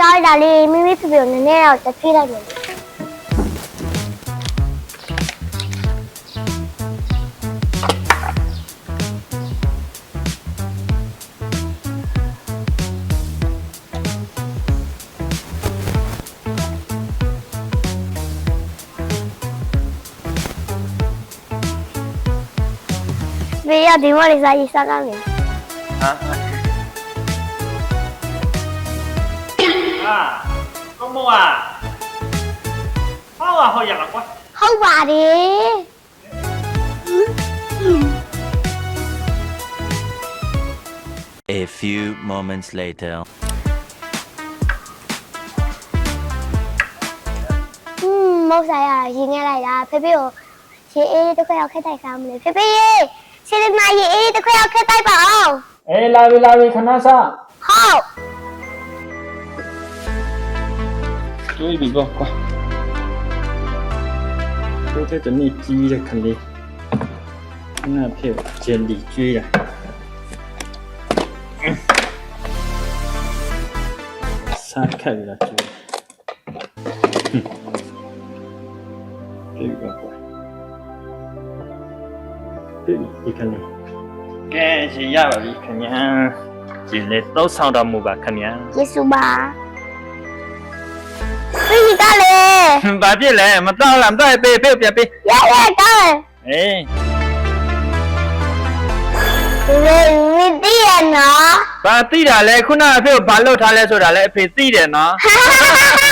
လိုက်တာလေမိမိဖေဖေကိုနည်းနည်းတော့တပြေးလိုက်တယ်ဖေရဒီမော်လေးစားရေးစားကောင်းတယ်公公啊，好啊好呀了，乖。ဟုတ်ပါတယ် A few moments later. မဟုတ်ဆိုင်ရရင်ငဲလိုက်တာဖေဖေကိုရေအေးတစ်ခွက်ရောက်ခက်တိုက်စားမလို့ဖေဖေရေခြေမရေအေးတစ်ခွက်ရောက်ခက်တိုက်ပါအောင် လာပြီခဏစား ဟုတ် ကျွေးပြီပေါ့ကွာတို့တဲ့တနေ့ကြီးတဲ့ခလေးခဏဖြစ်ဂျယ်လီကျွေးတာစားခက်လာကျွေးပြီပေါ့ကွာဒီခလေးကဲရှင်းရပါပြီခင်ဗျာဒီလေတော့ဆောင်တော်မူပါခင်ဗျာ ယေရှုပါဖေကလေ ဘာဖြစ်လဲမတော့လားမတော့ပေးပြန်ပေး ရရကောင်း အေး ဖေမသိရနော် ဘာသိတာလဲခုနအဖေကိုဘာလုပ်ထားလဲဆိုတာလဲအဖေသိတယ်နော် ဟာ